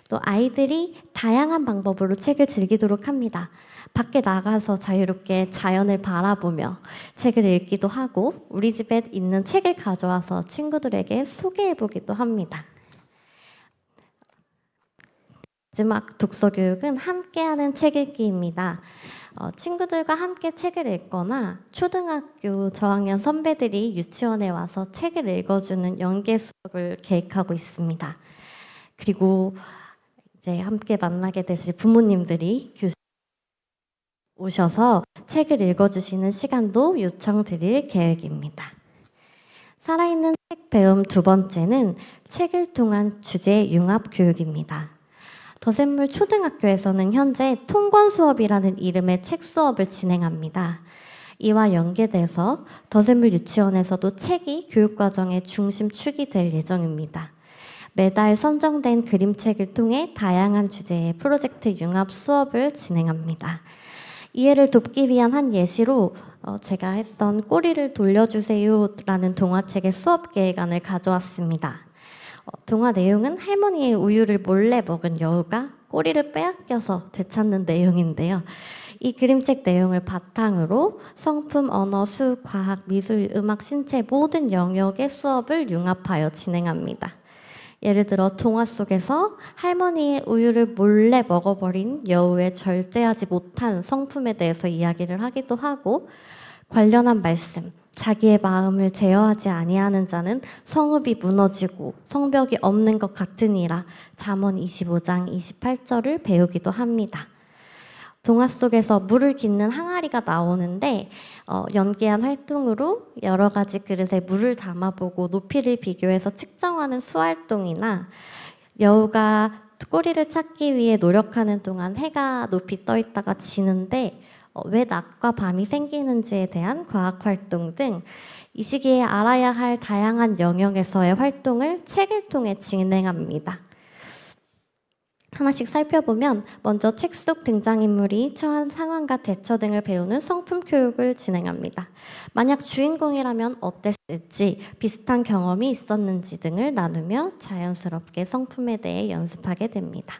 또 아이들이 다양한 방법으로 책을 즐기도록 합니다. 밖에 나가서 자유롭게 자연을 바라보며 책을 읽기도 하고 우리 집에 있는 책을 가져와서 친구들에게 소개해보기도 합니다. 마지막 독서 교육은 함께하는 책 읽기입니다. 친구들과 함께 책을 읽거나 초등학교 저학년 선배들이 유치원에 와서 책을 읽어주는 연계 수업을 계획하고 있습니다. 그리고 이제 함께 만나게 되실 부모님들이 오셔서 책을 읽어주시는 시간도 요청드릴 계획입니다. 살아있는 책 배움 두 번째는 책을 통한 주제 융합 교육입니다. 더샘물 초등학교에서는 현재 통권 수업이라는 이름의 책 수업을 진행합니다. 이와 연계돼서 더샘물 유치원에서도 책이 교육과정의 중심축이 될 예정입니다. 매달 선정된 그림책을 통해 다양한 주제의 프로젝트 융합 수업을 진행합니다. 이해를 돕기 위한 한 예시로 제가 했던 꼬리를 돌려주세요 라는 동화책의 수업 계획안을 가져왔습니다. 동화 내용은 할머니의 우유를 몰래 먹은 여우가 꼬리를 빼앗겨서 되찾는 내용인데요. 이 그림책 내용을 바탕으로 성품, 언어, 수, 과학, 미술, 음악, 신체 모든 영역의 수업을 융합하여 진행합니다. 예를 들어 동화 속에서 할머니의 우유를 몰래 먹어버린 여우의 절제하지 못한 성품에 대해서 이야기를 하기도 하고 관련한 말씀, 자기의 마음을 제어하지 아니하는 자는 성읍이 무너지고 성벽이 없는 것 같으니라 잠언 25장 28절을 배우기도 합니다. 동화 속에서 물을 깃는 항아리가 나오는데 연계한 활동으로 여러 가지 그릇에 물을 담아보고 높이를 비교해서 측정하는 수활동이나 여우가 꼬리를 찾기 위해 노력하는 동안 해가 높이 떠 있다가 지는데 왜 낮과 밤이 생기는지에 대한 과학활동 등 이 시기에 알아야 할 다양한 영역에서의 활동을 책을 통해 진행합니다. 하나씩 살펴보면 먼저 책 속 등장인물이 처한 상황과 대처 등을 배우는 성품 교육을 진행합니다. 만약 주인공이라면 어땠을지, 비슷한 경험이 있었는지 등을 나누며 자연스럽게 성품에 대해 연습하게 됩니다.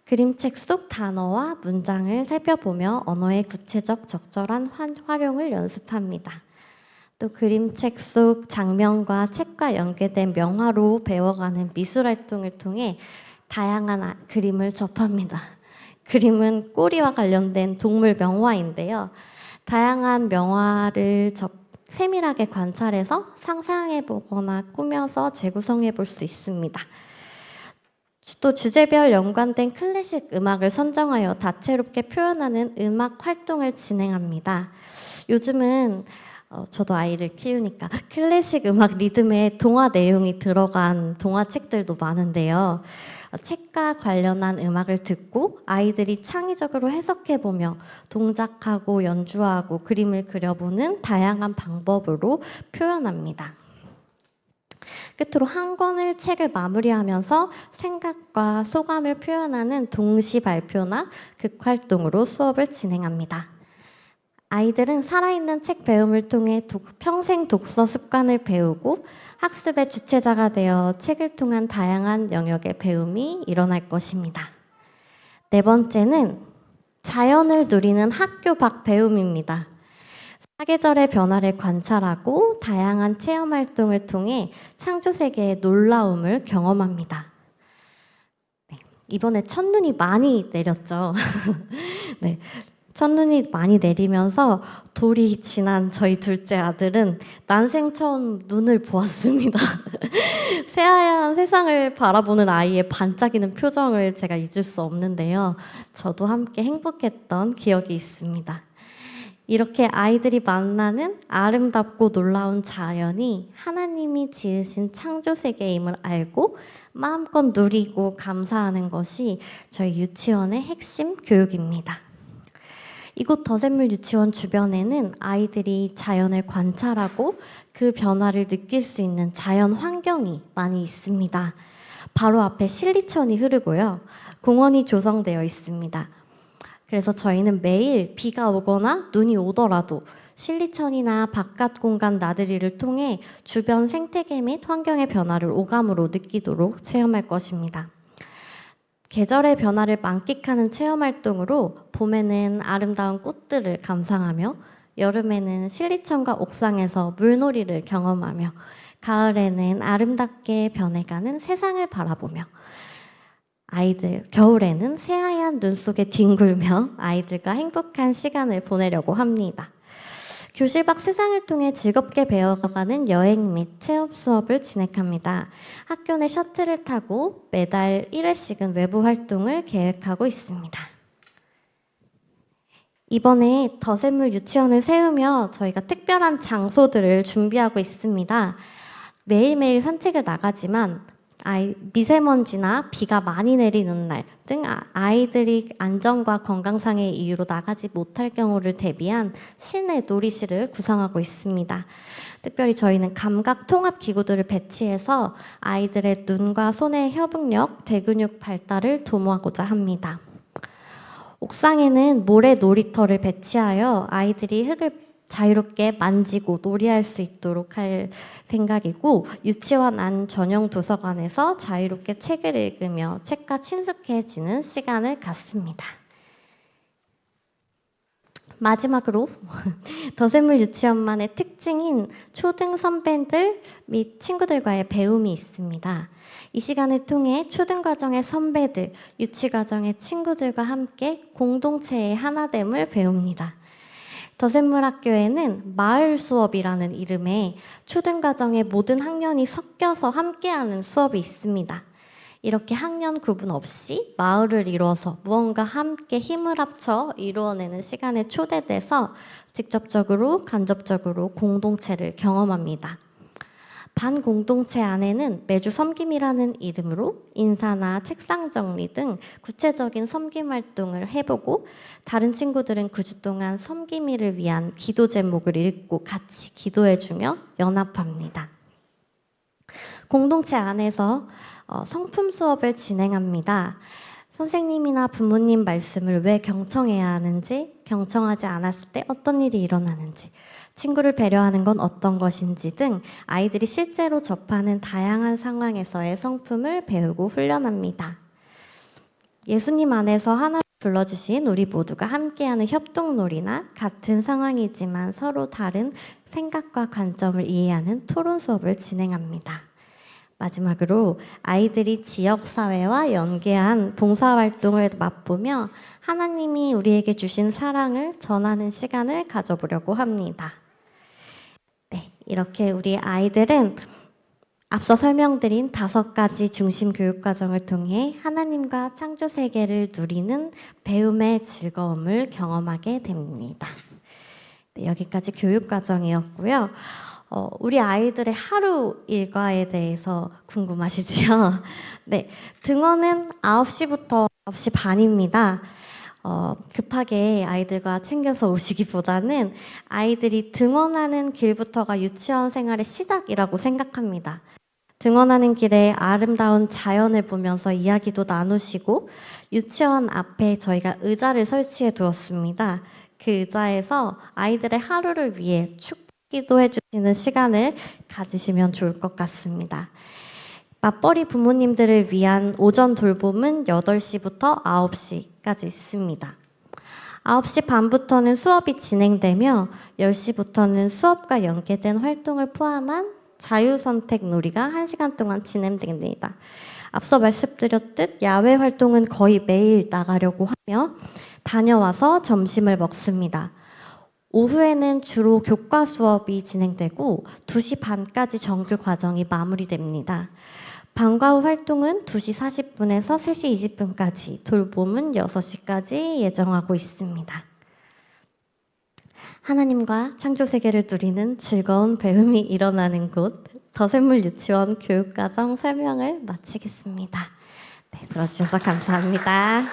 그림책 속 단어와 문장을 살펴보며 언어의 구체적 적절한 활용을 연습합니다. 또 그림책 속 장면과 책과 연계된 명화로 배워가는 미술활동을 통해 다양한 그림을 접합니다. 그림은 꼬리와 관련된 동물 명화인데요. 다양한 명화를 세밀하게 관찰해서 상상해보거나 꾸며서 재구성해 볼 수 있습니다. 또 주제별 연관된 클래식 음악을 선정하여 다채롭게 표현하는 음악 활동을 진행합니다. 요즘은 저도 아이를 키우니까 클래식 음악 리듬에 동화 내용이 들어간 동화책들도 많은데요. 책과 관련한 음악을 듣고 아이들이 창의적으로 해석해보며 동작하고 연주하고 그림을 그려보는 다양한 방법으로 표현합니다. 끝으로 한 권을 책을 마무리하면서 생각과 소감을 표현하는 동시 발표나 극활동으로 수업을 진행합니다. 아이들은 살아있는 책 배움을 통해 평생 독서 습관을 배우고 학습의 주체자가 되어 책을 통한 다양한 영역의 배움이 일어날 것입니다. 네 번째는 자연을 누리는 학교 밖 배움입니다. 사계절의 변화를 관찰하고 다양한 체험 활동을 통해 창조 세계의 놀라움을 경험합니다. 네, 이번에 첫눈이 많이 내렸죠. 네, 첫눈이 많이 내리면서 돌이 지난 저희 둘째 아들은 난생 처음 눈을 보았습니다. 새하얀 세상을 바라보는 아이의 반짝이는 표정을 제가 잊을 수 없는데요. 저도 함께 행복했던 기억이 있습니다. 이렇게 아이들이 만나는 아름답고 놀라운 자연이 하나님이 지으신 창조 세계임을 알고 마음껏 누리고 감사하는 것이 저희 유치원의 핵심 교육입니다. 이곳 더샘물 유치원 주변에는 아이들이 자연을 관찰하고 그 변화를 느낄 수 있는 자연 환경이 많이 있습니다. 바로 앞에 신리천이 흐르고요. 공원이 조성되어 있습니다. 그래서 저희는 매일 비가 오거나 눈이 오더라도 실리천이나 바깥 공간 나들이를 통해 주변 생태계 및 환경의 변화를 오감으로 느끼도록 체험할 것입니다. 계절의 변화를 만끽하는 체험 활동으로 봄에는 아름다운 꽃들을 감상하며 여름에는 실리천과 옥상에서 물놀이를 경험하며 가을에는 아름답게 변해가는 세상을 바라보며 겨울에는 새하얀 눈 속에 뒹굴며 아이들과 행복한 시간을 보내려고 합니다. 교실 밖 세상을 통해 즐겁게 배워가는 여행 및 체험 수업을 진행합니다. 학교 내 셔틀을 타고 매달 1회씩은 외부 활동을 계획하고 있습니다. 이번에 더샘물 유치원을 세우며 저희가 특별한 장소들을 준비하고 있습니다. 매일매일 산책을 나가지만 미세먼지나 비가 많이 내리는 날 등 아이들이 안전과 건강상의 이유로 나가지 못할 경우를 대비한 실내 놀이실을 구성하고 있습니다. 특별히 저희는 감각 통합 기구들을 배치해서 아이들의 눈과 손의 협응력, 대근육 발달을 도모하고자 합니다. 옥상에는 모래 놀이터를 배치하여 아이들이 흙을 자유롭게 만지고 놀이할 수 있도록 할 생각이고, 유치원 안 전용 도서관에서 자유롭게 책을 읽으며 책과 친숙해지는 시간을 갖습니다. 마지막으로 더샘물 유치원만의 특징인 초등 선배들 및 친구들과의 배움이 있습니다. 이 시간을 통해 초등과정의 선배들, 유치과정의 친구들과 함께 공동체의 하나됨을 배웁니다. 더샘물 학교에는 마을 수업이라는 이름의 초등과정의 모든 학년이 섞여서 함께하는 수업이 있습니다. 이렇게 학년 구분 없이 마을을 이루어서 무언가 함께 힘을 합쳐 이루어내는 시간에 초대돼서 직접적으로 간접적으로 공동체를 경험합니다. 반 공동체 안에는 매주 섬김이라는 이름으로 인사나 책상 정리 등 구체적인 섬김 활동을 해보고, 다른 친구들은 9주 동안 섬김이를 위한 기도 제목을 읽고 같이 기도해주며 연합합니다. 공동체 안에서 성품 수업을 진행합니다. 선생님이나 부모님 말씀을 왜 경청해야 하는지, 경청하지 않았을 때 어떤 일이 일어나는지, 친구를 배려하는 건 어떤 것인지 등 아이들이 실제로 접하는 다양한 상황에서의 성품을 배우고 훈련합니다. 예수님 안에서 하나님 불러주신 우리 모두가 함께하는 협동놀이나 같은 상황이지만 서로 다른 생각과 관점을 이해하는 토론 수업을 진행합니다. 마지막으로 아이들이 지역사회와 연계한 봉사활동을 맛보며 하나님이 우리에게 주신 사랑을 전하는 시간을 가져보려고 합니다. 네, 이렇게 우리 아이들은 앞서 설명드린 5가지 중심 교육과정을 통해 하나님과 창조세계를 누리는 배움의 즐거움을 경험하게 됩니다. 네, 여기까지 교육과정이었고요. 우리 아이들의 하루 일과에 대해서 궁금하시지요? 네, 등원은 9시부터 9시 반입니다. 급하게 아이들과 챙겨서 오시기보다는 아이들이 등원하는 길부터가 유치원 생활의 시작이라고 생각합니다. 등원하는 길에 아름다운 자연을 보면서 이야기도 나누시고, 유치원 앞에 저희가 의자를 설치해 두었습니다. 그 의자에서 아이들의 하루를 위해 축기도 해주시는 시간을 가지시면 좋을 것 같습니다. 맞벌이 부모님들을 위한 오전 돌봄은 8시부터 9시까지 있습니다. 9시 반부터는 수업이 진행되며 10시부터는 수업과 연계된 활동을 포함한 자유선택 놀이가 1시간 동안 진행됩니다. 앞서 말씀드렸듯 야외 활동은 거의 매일 나가려고 하며 다녀와서 점심을 먹습니다. 오후에는 주로 교과 수업이 진행되고 2시 반까지 정규 과정이 마무리됩니다. 방과 후 활동은 2시 40분에서 3시 20분까지, 돌봄은 6시까지 예정하고 있습니다. 하나님과 창조세계를 누리는 즐거운 배움이 일어나는 곳, 더샘물 유치원 교육과정 설명을 마치겠습니다. 네, 들어주셔서 감사합니다.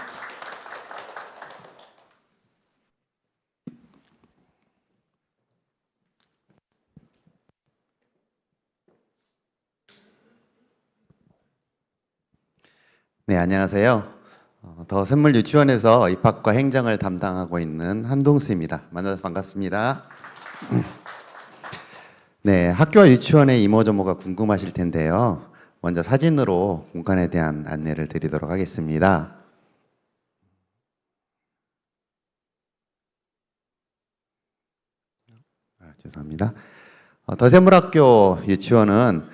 네, 안녕하세요. 더 샘물 유치원에서 입학과 행정을 담당하고 있는 한동수입니다. 만나서 반갑습니다. 네, 학교와 유치원의 이모저모가 궁금하실 텐데요. 먼저 사진으로 공간에 대한 안내를 드리도록 하겠습니다. 죄송합니다. 더 샘물학교 유치원은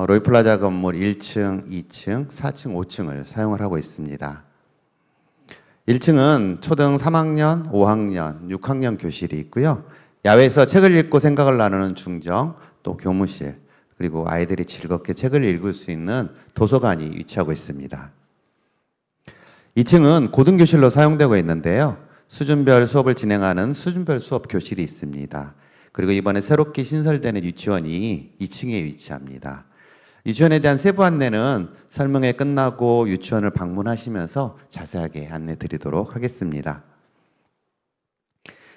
로이플라자 건물 1층, 2층, 4층, 5층을 사용을 하고 있습니다. 1층은 초등 3학년, 5학년, 6학년 교실이 있고요. 야외에서 책을 읽고 생각을 나누는 중정, 또 교무실, 그리고 아이들이 즐겁게 책을 읽을 수 있는 도서관이 위치하고 있습니다. 2층은 고등교실로 사용되고 있는데요. 수준별 수업을 진행하는 수준별 수업 교실이 있습니다. 그리고 이번에 새롭게 신설되는 유치원이 2층에 위치합니다. 유치원에 대한 세부 안내는 설명회 끝나고 유치원을 방문하시면서 자세하게 안내 드리도록 하겠습니다.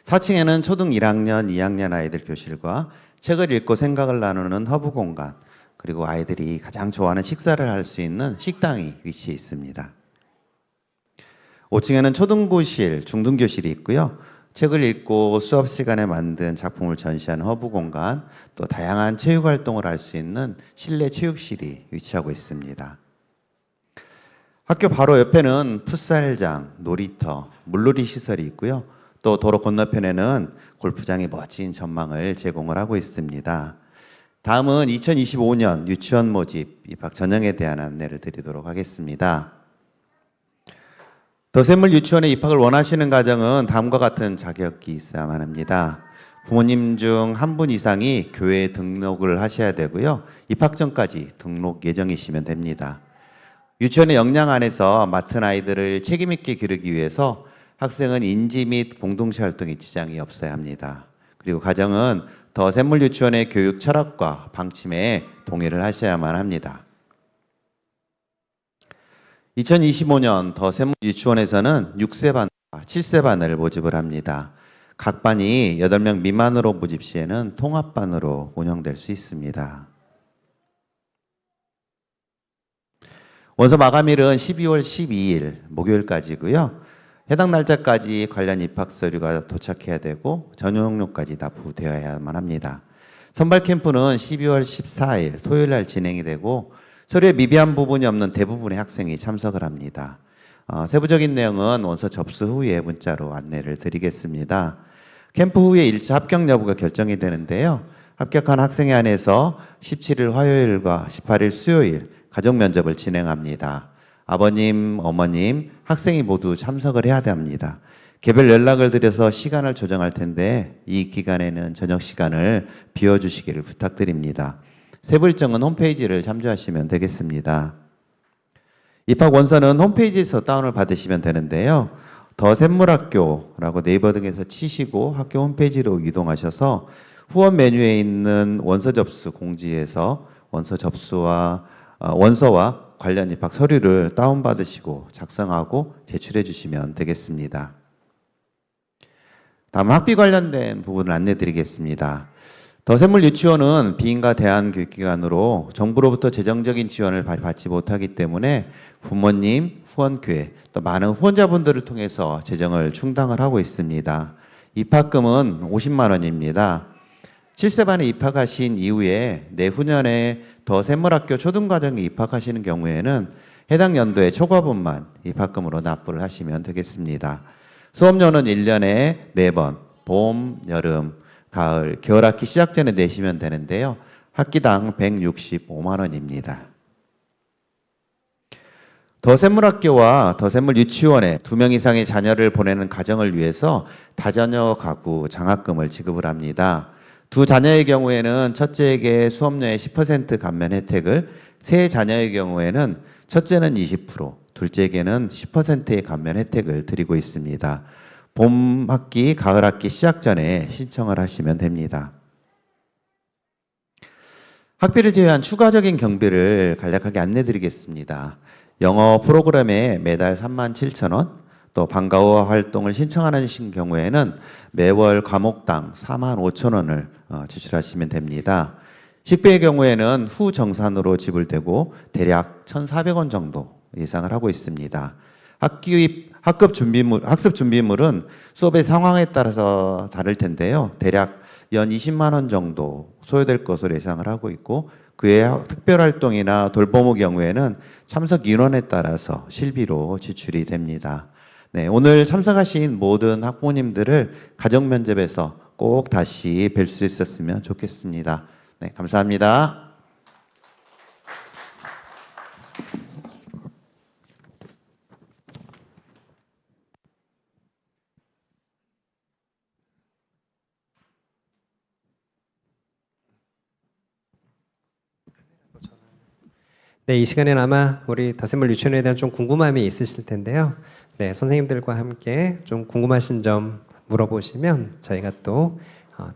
4층에는 초등 1학년, 2학년 아이들 교실과 책을 읽고 생각을 나누는 허브 공간, 그리고 아이들이 가장 좋아하는 식사를 할 수 있는 식당이 위치해 있습니다. 5층에는 초등교실, 중등교실이 있고요. 책을 읽고 수업 시간에 만든 작품을 전시하는 허브 공간, 또 다양한 체육 활동을 할 수 있는 실내 체육실이 위치하고 있습니다. 학교 바로 옆에는 풋살장, 놀이터, 물놀이 시설이 있고요. 또 도로 건너편에는 골프장의 멋진 전망을 제공을 하고 있습니다. 다음은 2025년 유치원 모집 입학 전형에 대한 안내를 드리도록 하겠습니다. 더 샘물 유치원에 입학을 원하시는 가정은 다음과 같은 자격이 있어야만 합니다. 부모님 중 한 분 이상이 교회에 등록을 하셔야 되고요. 입학 전까지 등록 예정이시면 됩니다. 유치원의 역량 안에서 맡은 아이들을 책임 있게 기르기 위해서 학생은 인지 및 공동체 활동에 지장이 없어야 합니다. 그리고 가정은 더 샘물 유치원의 교육 철학과 방침에 동의를 하셔야만 합니다. 2025년 더 샘물 유치원에서는 6세 반과 7세 반을 모집을 합니다. 각 반이 8명 미만으로 모집 시에는 통합반으로 운영될 수 있습니다. 원서 마감일은 12월 12일 목요일까지고요. 해당 날짜까지 관련 입학 서류가 도착해야 되고 전용료까지 납부되어야만 합니다. 선발 캠프는 12월 14일 토요일 날 진행이 되고 서류에 미비한 부분이 없는 대부분의 학생이 참석을 합니다. 세부적인 내용은 원서 접수 후에 문자로 안내를 드리겠습니다. 캠프 후에 1차 합격 여부가 결정이 되는데요. 합격한 학생에 한해서 17일 화요일과 18일 수요일 가족 면접을 진행합니다. 아버님, 어머님, 학생이 모두 참석을 해야 합니다. 개별 연락을 드려서 시간을 조정할 텐데 이 기간에는 저녁 시간을 비워주시기를 부탁드립니다. 세부 일정은 홈페이지를 참조하시면 되겠습니다. 입학 원서는 홈페이지에서 다운을 받으시면 되는데요. 더 샘물학교라고 네이버 등에서 치시고 학교 홈페이지로 이동하셔서 후원 메뉴에 있는 원서 접수 공지에서 원서와 관련 입학 서류를 다운받으시고 작성하고 제출해 주시면 되겠습니다. 다음 학비 관련된 부분을 안내 드리겠습니다. 더 샘물 유치원은 비인가 대한교육기관으로 정부로부터 재정적인 지원을 받지 못하기 때문에 부모님, 후원교회, 또 많은 후원자분들을 통해서 재정을 충당을 하고 있습니다. 입학금은 50만 원입니다. 7세반에 입학하신 이후에 내후년에 더 샘물학교 초등과정에 입학하시는 경우에는 해당 연도의 초과분만 입학금으로 납부를 하시면 되겠습니다. 수업료는 1년에 4번, 봄, 여름, 가을, 겨울학기 시작 전에 내시면 되는데요. 학기당 165만 원입니다. 더 샘물학교와 더 샘물 유치원에 2명 이상의 자녀를 보내는 가정을 위해서 다자녀 가구 장학금을 지급을 합니다. 두 자녀의 경우에는 첫째에게 수업료의 10% 감면 혜택을, 세 자녀의 경우에는 첫째는 20%, 둘째에게는 10%의 감면 혜택을 드리고 있습니다. 봄 학기, 가을 학기 시작 전에 신청을 하시면 됩니다. 학비를 제외한 추가적인 경비를 간략하게 안내 드리겠습니다. 영어 프로그램에 매달 37,000원, 또 방과 후 활동을 신청하는 경우에는 매월 과목당 45,000원을 지출하시면 됩니다. 식비의 경우에는 후 정산으로 지불되고 대략 1,400원 정도 예상을 하고 있습니다. 학급 준비물, 학습 준비물은 수업의 상황에 따라서 다를 텐데요. 대략 연 20만 원 정도 소요될 것으로 예상을 하고 있고, 그외 특별활동이나 돌봄의 경우에는 참석 인원에 따라서 실비로 지출이 됩니다. 네, 오늘 참석하신 모든 학부모님들을 가정 면접에서 꼭 다시 뵐 수 있었으면 좋겠습니다. 네, 감사합니다. 네, 이 시간에는 아마 우리 더샘물 유치원에 대한 좀 궁금함이 있으실 텐데요. 네, 선생님들과 함께 좀 궁금하신 점 물어보시면 저희가 또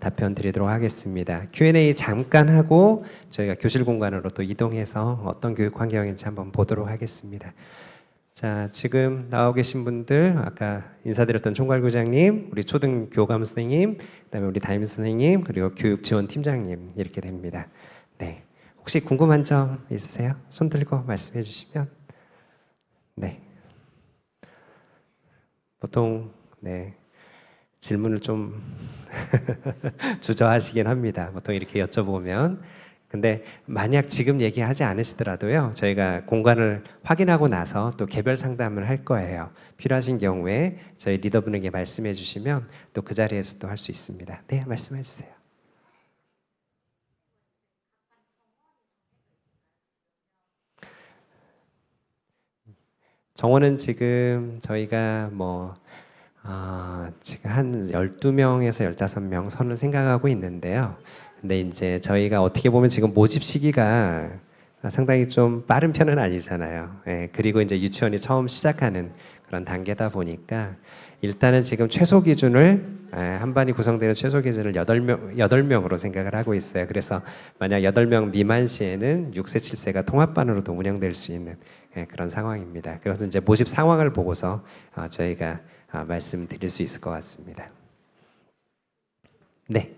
답변 드리도록 하겠습니다. Q&A 잠깐 하고 저희가 교실 공간으로 또 이동해서 어떤 교육 환경인지 한번 보도록 하겠습니다. 자, 지금 나와 계신 분들 아까 인사드렸던 총괄부장님, 우리 초등 교감 선생님, 그다음에 우리 담임 선생님, 그리고 교육 지원 팀장님 이렇게 됩니다. 네. 혹시 궁금한 점 있으세요? 손 들고 말씀해 주시면. 네. 보통 네. 질문을 좀 주저하시긴 합니다. 보통 이렇게 여쭤보면. 근데 만약 지금 얘기하지 않으시더라도요. 저희가 공간을 확인하고 나서 또 개별 상담을 할 거예요. 필요하신 경우에 저희 리더분에게 말씀해 주시면 또 그 자리에서 또 할 수 있습니다. 네, 말씀해 주세요. 정원은 지금 저희가 지금 한 12명에서 15명 선을 생각하고 있는데요. 근데 이제 저희가 어떻게 보면 지금 모집 시기가 상당히 좀 빠른 편은 아니잖아요. 예, 그리고 이제 유치원이 처음 시작하는 그런 단계다 보니까 일단은 지금 최소 기준을 한 반이 구성되는 최소 기준을 8명으로 생각을 하고 있어요. 그래서 만약 8명 미만 시에는 6세, 7세가 통합반으로도 운영될 수 있는 그런 상황입니다. 그래서 이제 모집 상황을 보고서 저희가 말씀드릴 수 있을 것 같습니다. 네.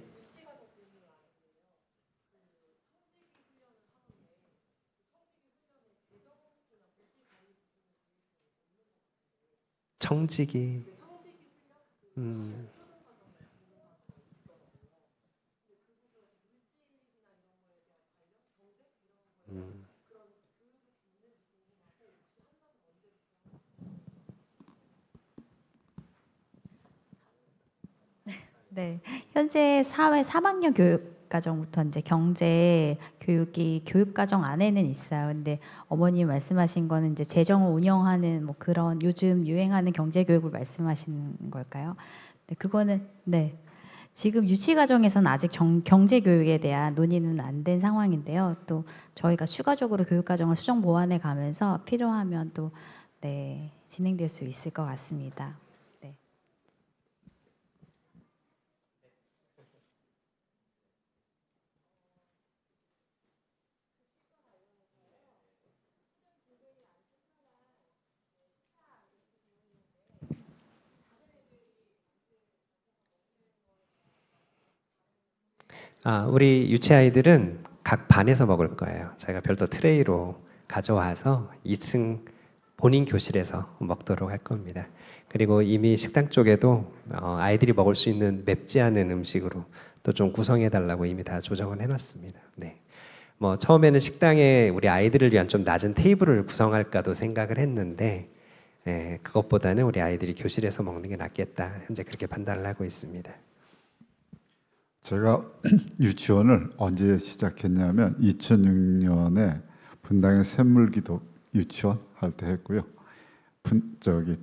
청지기. 음. 음. 네, 현재 사회 3학년 교육과정부터 이제 경제 교육이 교육과정 안에는 있어요. 근데 어머님 말씀하신 거는 이제 재정을 운영하는 뭐 그런 요즘 유행하는 경제 교육을 말씀하시는 걸까요? 네, 그거는 네. 지금 유치과정에서는 아직 경제 교육에 대한 논의는 안 된 상황인데요. 또 저희가 추가적으로 교육과정을 수정 보완해 가면서 필요하면 또 네, 진행될 수 있을 것 같습니다. 네. 우리 유치 아이들은 각 반에서 먹을 거예요. 저희가 별도 트레이로 가져와서 2층 본인 교실에서 먹도록 할 겁니다. 그리고 이미 식당 쪽에도 아이들이 먹을 수 있는 맵지 않은 음식으로 또 좀 구성해 달라고 이미 다 조정을 해놨습니다. 네. 뭐 처음에는 식당에 우리 아이들을 위한 좀 낮은 테이블을 구성할까도 생각을 했는데 그것보다는 우리 아이들이 교실에서 먹는 게 낫겠다. 현재 그렇게 판단을 하고 있습니다. 제가 유치원을 언제 시작했냐면 2006년에 분당의 샘물기도 유치원 할 때 했고요.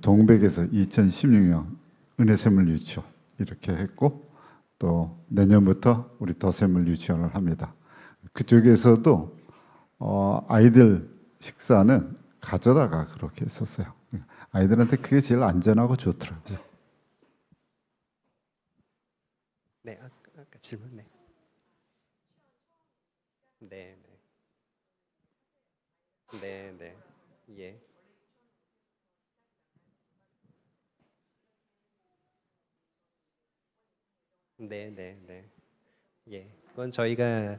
동백에서 2016년 은혜샘물 유치원 이렇게 했고 또 내년부터 우리 더샘물 유치원을 합니다. 그쪽에서도 아이들 식사는 가져다가 그렇게 했었어요. 아이들한테 그게 제일 안전하고 좋더라고요. 네, 아까 질문 네. 네, 네. 네, 네. 예. 네, 네, 네. 예. 그건 저희가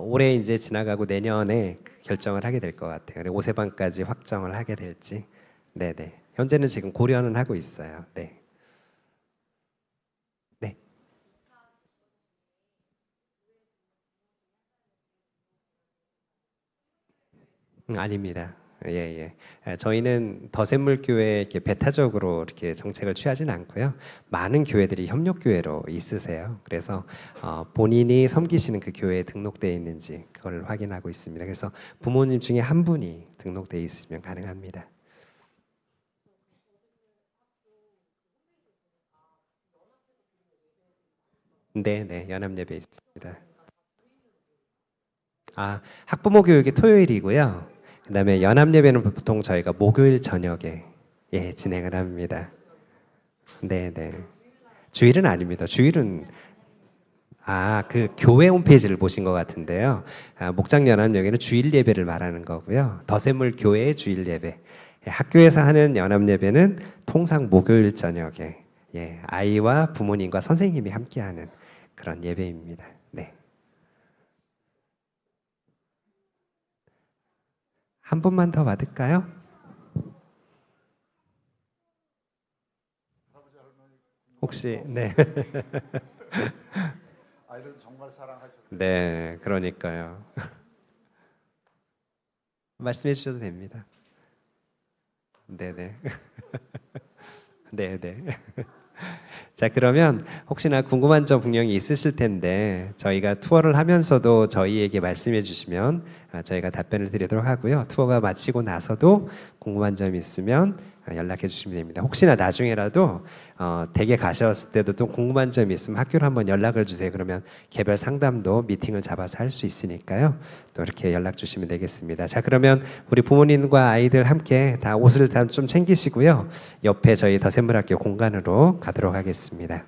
올해 이제 지나가고 내년에 결정을 하게 될 것 같아요. 5세반까지 확정을 하게 될지. 네네. 현재는 지금 고려는 하고 있어요. 네. 네. 아닙니다. 예, 예. 저희는 더샘물교회 이렇게 배타적으로 이렇게 정책을 취하지는 않고요. 많은 교회들이 협력교회로 있으세요. 그래서 본인이 섬기시는 그 교회에 등록되어 있는지 그걸 확인하고 있습니다. 그래서 부모님 중에 한 분이 등록되어 있으면 가능합니다. 네, 네. 연합예배 있습니다. 학부모 교육이 토요일이고요. 그다음에 연합예배는 보통 저희가 목요일 저녁에 진행을 합니다. 네, 네. 주일은 아닙니다. 주일은 그 교회 홈페이지를 보신 것 같은데요. 목장 연합예배는 주일 예배를 말하는 거고요. 더샘물 교회의 주일 예배. 학교에서 하는 연합예배는 통상 목요일 저녁에 아이와 부모님과 선생님이 함께하는 그런 예배입니다. 네. 한 분만 더 받을까요? 혹시 네. 아이를 정말 사랑하죠. 네, 그러니까요. 말씀해 주셔도 됩니다. 네네. 네네. 자, 그러면 혹시나 궁금한 점 분명히 있으실 텐데 저희가 투어를 하면서도 저희에게 말씀해 주시면 저희가 답변을 드리도록 하고요. 투어가 마치고 나서도 궁금한 점 있으면 연락해 주시면 됩니다. 혹시나 나중에라도 댁에 가셨을 때도 또 궁금한 점이 있으면 학교로 한번 연락을 주세요. 그러면 개별 상담도 미팅을 잡아서 할 수 있으니까요. 또 이렇게 연락 주시면 되겠습니다. 자, 그러면 우리 부모님과 아이들 함께 다 옷을 다 좀 챙기시고요. 옆에 저희 더샘물학교 공간으로 가도록 하겠습니다.